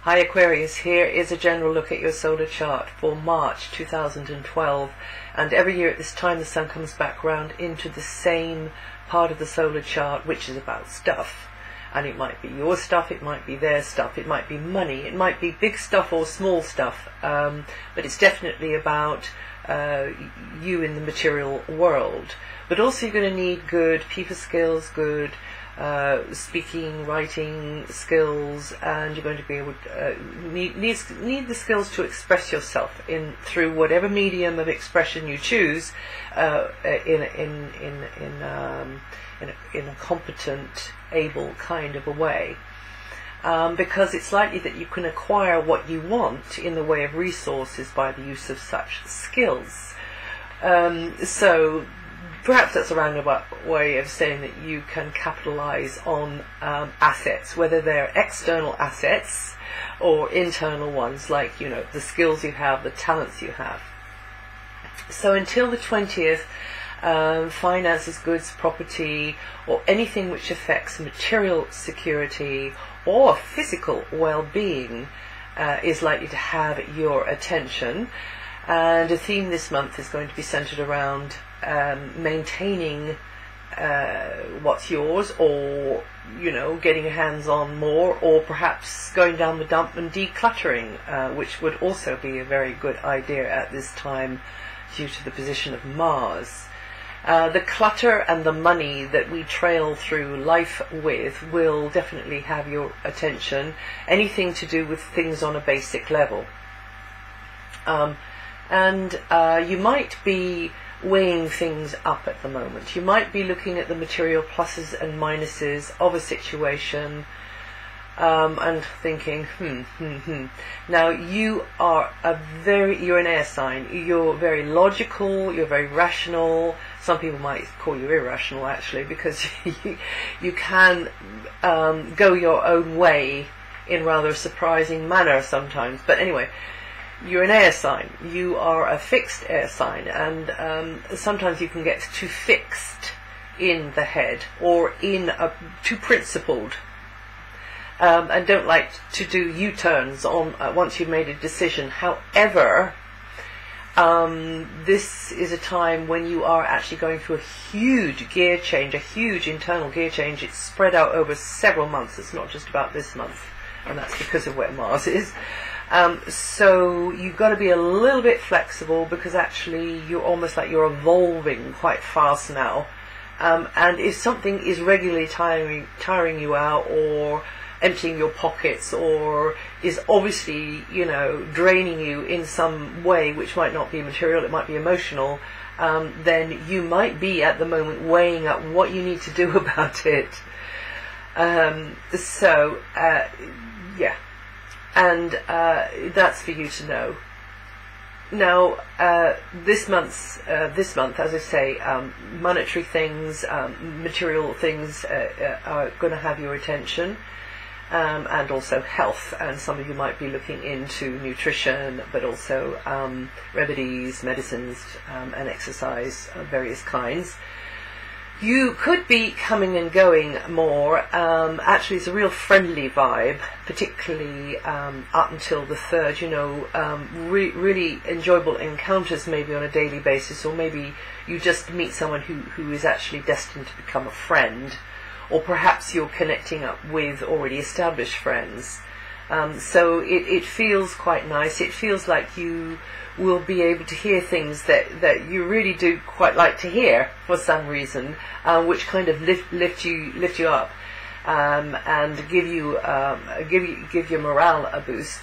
Hi Aquarius, here is a general look at your solar chart for March 2012, and every year at this time the Sun comes back round into the same part of the solar chart which is about stuff. And it might be your stuff, it might be their stuff, it might be money, it might be big stuff or small stuff, but it's definitely about you in the material world. But also you're going to need good people skills, good speaking, writing skills, and you're going to be able to need the skills to express yourself through whatever medium of expression you choose, in a competent, able kind of a way, because it's likely that you can acquire what you want in the way of resources by the use of such skills. So perhaps that's a roundabout way of saying that you can capitalize on assets, whether they're external assets or internal ones, like, you know, the skills you have, the talents you have. So until the 20th, finances, goods, property, or anything which affects material security or physical well-being is likely to have your attention. And a theme this month is going to be centered around maintaining what's yours, or, you know, getting your hands on more, or perhaps going down the dump and decluttering, which would also be a very good idea at this time due to the position of Mars. The clutter and the money that we trail through life with will definitely have your attention. Anything to do with things on a basic level. And you might be weighing things up at the moment. You might be looking at the material pluses and minuses of a situation, and thinking, Now you're an air sign. You're very logical. You're very rational. Some people might call you irrational, actually, because you can go your own way in rather a surprising manner sometimes. But anyway, you're an air sign. You are a fixed air sign, and sometimes you can get too fixed in the head, or too principled, and don't like to do U-turns on once you've made a decision. However, this is a time when you are actually going through a huge gear change, a huge internal gear change. It's spread out over several months. It's not just about this month, and that's because of where Mars is. So you've got to be a little bit flexible, because actually you're almost like you're evolving quite fast now. And if something is regularly tiring you out, or emptying your pockets, or is obviously, you know, draining you in some way, which might not be material, it might be emotional, then you might be at the moment weighing up what you need to do about it. Yeah. And that's for you to know. Now, this month, as I say, monetary things, material things are going to have your attention, and also health. And some of you might be looking into nutrition, but also remedies, medicines, and exercise of various kinds. You could be coming and going more. Actually, it's a real friendly vibe, particularly up until the 3rd. You know, really enjoyable encounters, maybe on a daily basis, or maybe you just meet someone who is actually destined to become a friend, or perhaps you're connecting up with already established friends. So it feels quite nice. It feels like you will be able to hear things that you really do quite like to hear for some reason, which kind of lift you up, and give your morale a boost.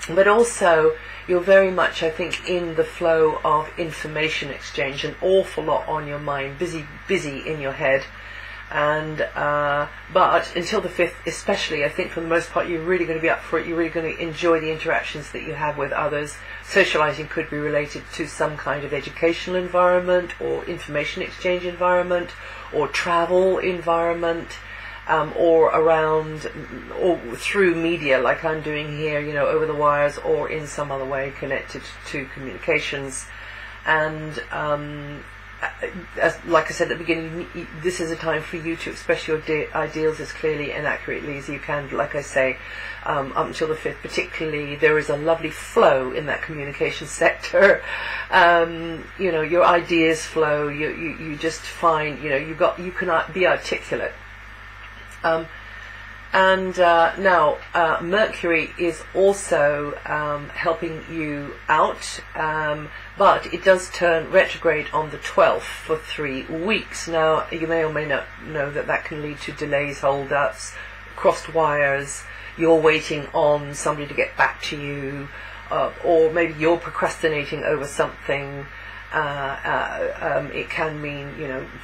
But also, you're very much, I think, in the flow of information exchange, an awful lot on your mind, busy in your head. And but until the 5th, especially, I think for the most part, you're really going to be up for it. You're really going to enjoy the interactions that you have with others. Socializing could be related to some kind of educational environment, or information exchange environment, or travel environment, or around, or through media, like I'm doing here, you know, over the wires, or in some other way connected to communications. And like I said at the beginning, this is a time for you to express your ideals as clearly and accurately as you can. Like I say, up until the 5th particularly, there is a lovely flow in that communication sector. Your ideas flow. You just find, you can be articulate. Now Mercury is also helping you out, but it does turn retrograde on the 12th for 3 weeks. Now, you may or may not know that can lead to delays, hold-ups, crossed wires. You're waiting on somebody to get back to you, or maybe you're procrastinating over something. It can mean,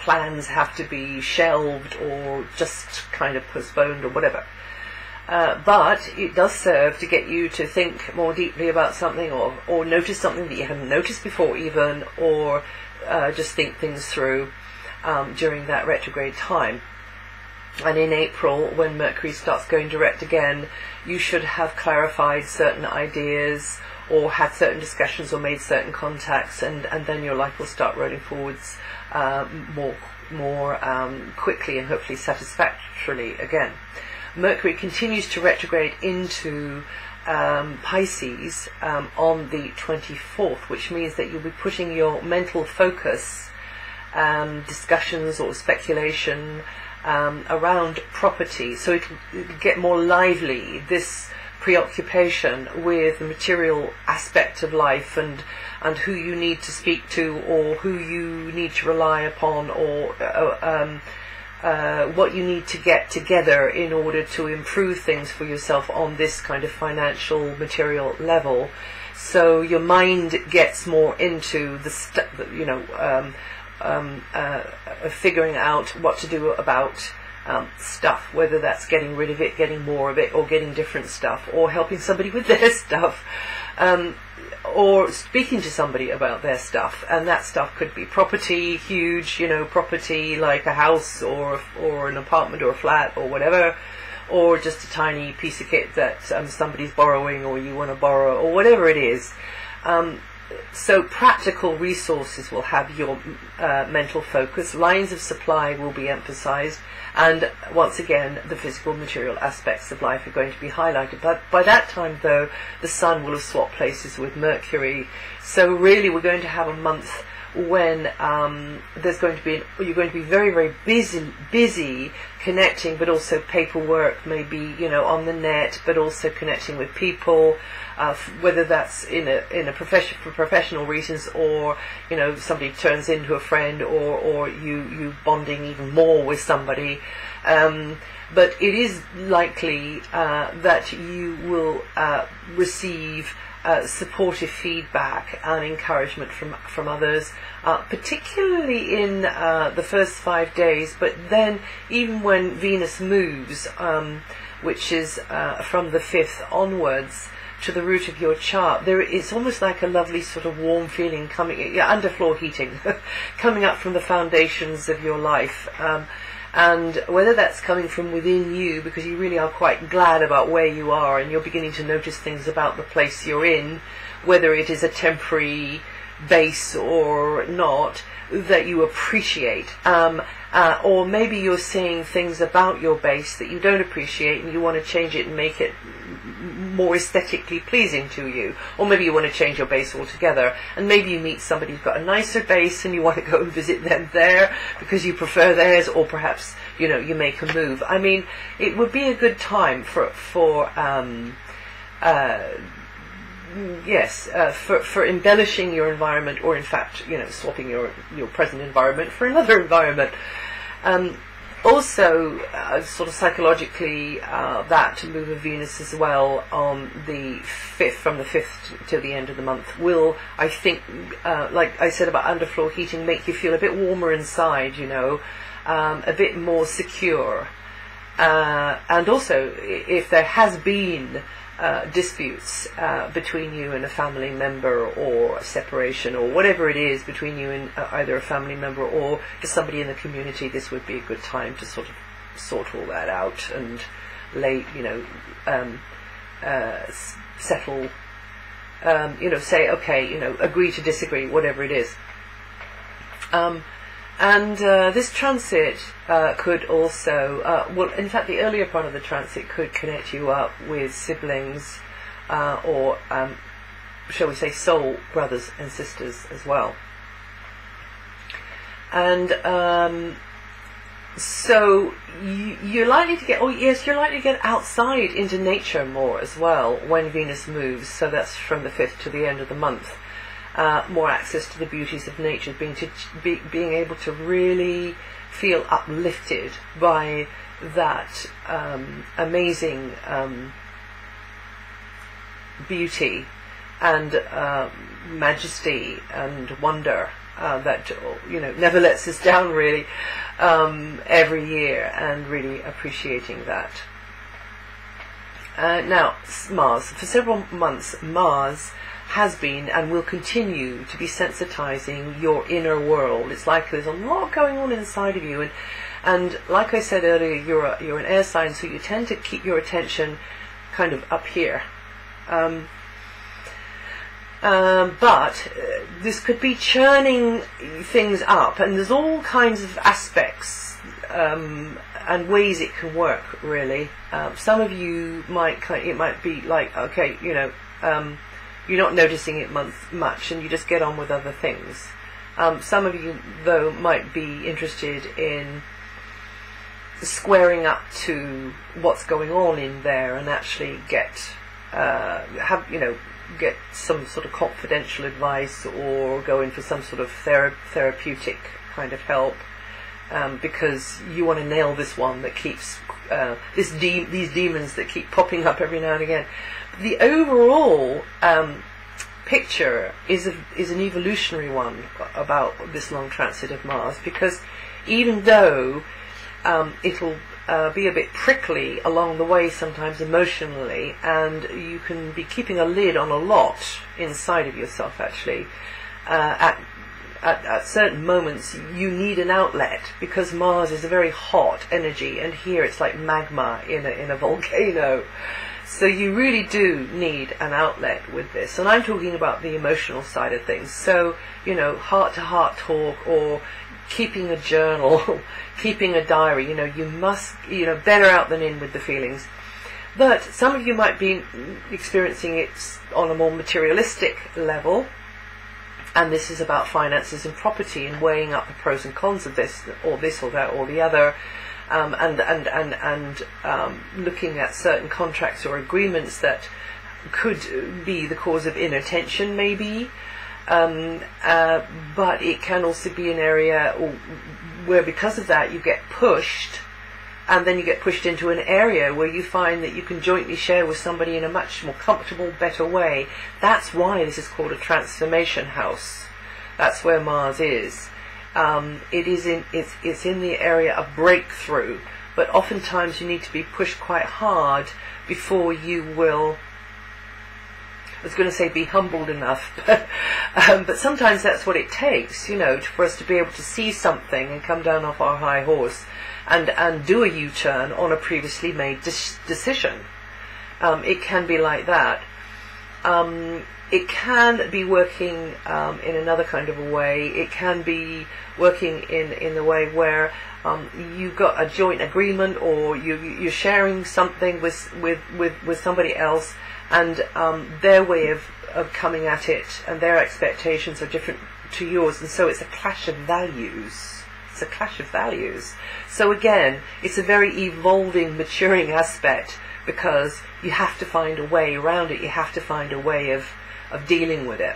plans have to be shelved or just kind of postponed or whatever. But it does serve to get you to think more deeply about something, or notice something that you hadn't noticed before even, or just think things through during that retrograde time. And in April, when Mercury starts going direct again, you should have clarified certain ideas, or had certain discussions, or made certain contacts, and then your life will start rolling forwards more quickly and hopefully satisfactorily again. Mercury continues to retrograde into Pisces on the 24th, which means that you'll be putting your mental focus, discussions or speculation around property, so it'll get more lively, this preoccupation with the material aspect of life, and who you need to speak to, or who you need to rely upon, or what you need to get together in order to improve things for yourself on this kind of financial material level. So your mind gets more into the figuring out what to do about stuff, whether that's getting rid of it, getting more of it, or getting different stuff, or helping somebody with their stuff, or speaking to somebody about their stuff. And that stuff could be property, huge, property like a house or an apartment or a flat or whatever, or just a tiny piece of kit that somebody's borrowing or you want to borrow, or whatever it is. So practical resources will have your mental focus. Lines of supply will be emphasized, and once again the physical material aspects of life are going to be highlighted. But by that time, though, the Sun will have swapped places with Mercury, so really we're going to have a month when you're going to be very, very busy connecting, but also paperwork, maybe on the net, but also connecting with people, whether that's in a profession for professional reasons, or somebody turns into a friend, or you bonding even more with somebody. But it is likely that you will receive supportive feedback and encouragement from others, particularly in the first 5 days. But then, even when Venus moves, which is from the 5th onwards, to the root of your chart, it's almost like a lovely sort of warm feeling coming, underfloor heating, coming up from the foundations of your life. And whether that's coming from within you, because you really are quite glad about where you are, and you're beginning to notice things about the place you're in, whether it is a temporary base or not, that you appreciate. Or maybe you're seeing things about your base that you don't appreciate, and you want to change it and make it more aesthetically pleasing to you. Or maybe you want to change your base altogether, and maybe you meet somebody who's got a nicer base and you want to go and visit them there because you prefer theirs, or perhaps you make a move. I mean, it would be a good time for embellishing your environment, or in fact swapping your present environment for another environment. Also, sort of psychologically, that move of Venus as well on the 5th, from the 5th to the end of the month, will, I think, like I said about underfloor heating, make you feel a bit warmer inside, a bit more secure. And also, if there has been disputes between you and a family member, or a separation, or whatever it is between you and either a family member or just somebody in the community, this would be a good time to sort of sort all that out and settle, say, okay, agree to disagree, whatever it is. This transit could also, well, in fact, the earlier part of the transit could connect you up with siblings or, shall we say, soul brothers and sisters as well. And so you're likely to get, you're likely to get outside into nature more as well when Venus moves. So that's from the 5th to the end of the month. More access to the beauties of nature, being able to really feel uplifted by that amazing beauty and majesty and wonder that never lets us down really every year, and really appreciating that. Now Mars, for several months, Mars has been and will continue to be sensitizing your inner world. It's like there's a lot going on inside of you, and like I said earlier, you're an air sign, so you tend to keep your attention kind of up here. But this could be churning things up, and there's all kinds of aspects and ways it can work really. Some of you it might be like, okay, you're not noticing it much and you just get on with other things. Some of you, though, might be interested in squaring up to what's going on in there and actually get some sort of confidential advice, or go in for some sort of therapeutic kind of help, because you want to nail this one that keeps these demons that keep popping up every now and again. The overall picture is an evolutionary one about this long transit of Mars, because even though it'll be a bit prickly along the way sometimes emotionally, and you can be keeping a lid on a lot inside of yourself actually, at certain moments you need an outlet, because Mars is a very hot energy, and here it's like magma in a volcano. So you really do need an outlet with this, and I'm talking about the emotional side of things. So, heart-to-heart talk, or keeping a journal, keeping a diary. You must, better out than in with the feelings. But some of you might be experiencing it on a more materialistic level, and this is about finances and property, and weighing up the pros and cons of this or that or the other. And looking at certain contracts or agreements that could be the cause of inattention maybe, but it can also be an area where because of that you get pushed, and then you get pushed into an area where you find that you can jointly share with somebody in a much more comfortable, better way. That's why this is called a transformation house. That's where Mars is. It's in the area of breakthrough, but oftentimes you need to be pushed quite hard before you will, I was going to say be humbled enough, but sometimes that's what it takes, for us to be able to see something and come down off our high horse and do a U-turn on a previously made decision. It can be like that. It can be working in another kind of a way. It can be working in the way where you've got a joint agreement, or you're sharing something with somebody else, and their way of coming at it and their expectations are different to yours, and so it's a clash of values. It's a clash of values. So again, it's a very evolving, maturing aspect, because you have to find a way around it. You have to find a way of dealing with it.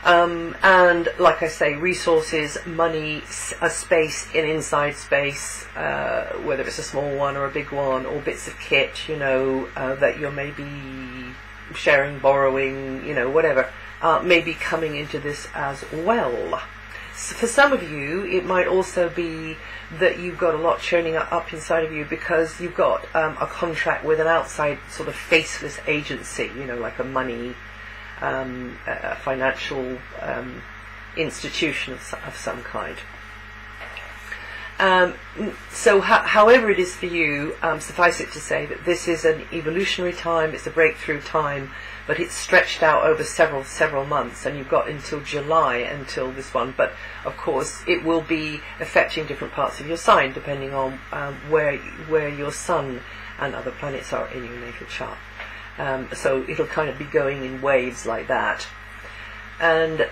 And like I say, resources, money, a space, an inside space, whether it's a small one or a big one, or bits of kit, that you're maybe sharing, borrowing, whatever, maybe coming into this as well. So for some of you, it might also be that you've got a lot churning up inside of you because you've got a contract with an outside sort of faceless agency, like a money, a financial institution of some kind. So however it is for you, suffice it to say that this is an evolutionary time, it's a breakthrough time, but it's stretched out over several months, and you've got until July until this one. But of course it will be affecting different parts of your sign depending on where your sun and other planets are in your natal chart. So it'll kind of be going in waves like that. And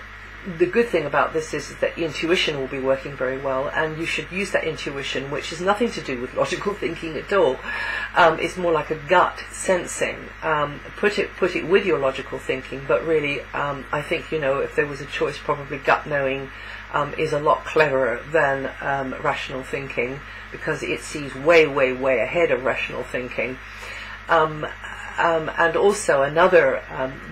the good thing about this is that intuition will be working very well, and you should use that intuition, which has nothing to do with logical thinking at all. It's more like a gut sensing. Put it with your logical thinking, but really, I think, if there was a choice, probably gut knowing is a lot cleverer than rational thinking, because it sees way ahead of rational thinking. And also another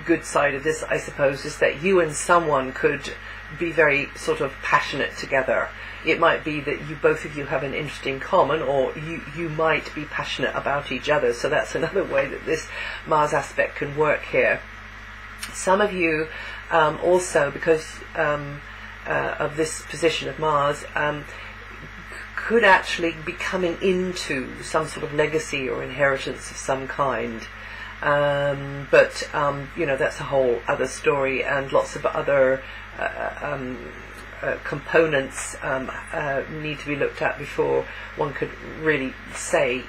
good side of this, I suppose, is that you and someone could be very sort of passionate together. It might be that both of you have an interest in common, or you might be passionate about each other. So that's another way that this Mars aspect can work here. Some of you also, because of this position of Mars, could actually be coming into some sort of legacy or inheritance of some kind. But that's a whole other story, and lots of other components need to be looked at before one could really say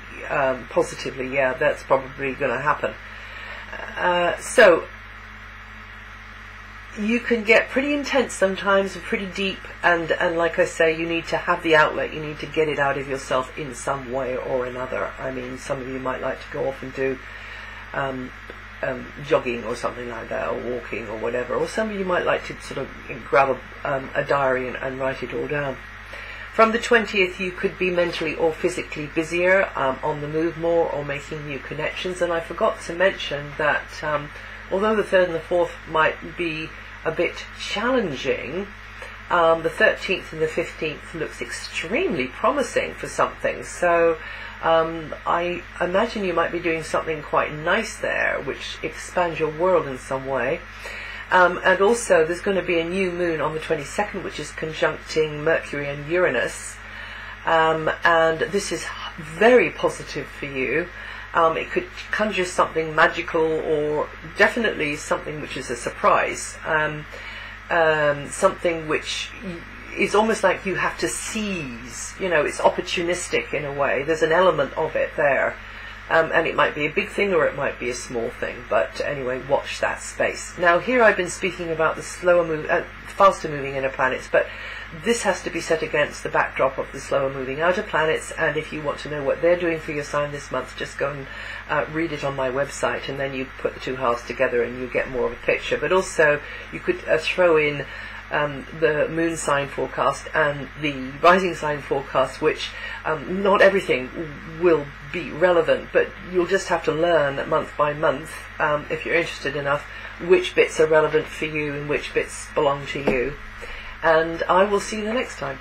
positively, yeah, that's probably going to happen. So you can get pretty intense sometimes, and pretty deep, and like I say, you need to have the outlet. You need to get it out of yourself in some way or another. I mean, some of you might like to go off and do jogging or something like that, or walking or whatever, or some of you might like to sort of grab a diary and write it all down. From the 20th, you could be mentally or physically busier, on the move more, or making new connections. And I forgot to mention that although the 3rd and the 4th might be a bit challenging, the 13th and the 15th looks extremely promising for something. So I imagine you might be doing something quite nice there, which expands your world in some way. And also there's going to be a new moon on the 22nd, which is conjuncting Mercury and Uranus. And this is very positive for you. It could conjure something magical, or definitely something which is a surprise. Something which is almost like you have to seize. It's opportunistic in a way. There's an element of it there. And it might be a big thing or it might be a small thing. But anyway, watch that space. Now here I've been speaking about the faster moving inner planets, but this has to be set against the backdrop of the slower moving outer planets. And if you want to know what they're doing for your sign this month, just go and read it on my website, and then you put the two halves together and you get more of a picture. But also you could throw in the moon sign forecast and the rising sign forecast, which not everything will be relevant, but you'll just have to learn month by month, if you're interested enough, which bits are relevant for you and which bits belong to you. And I will see you the next time.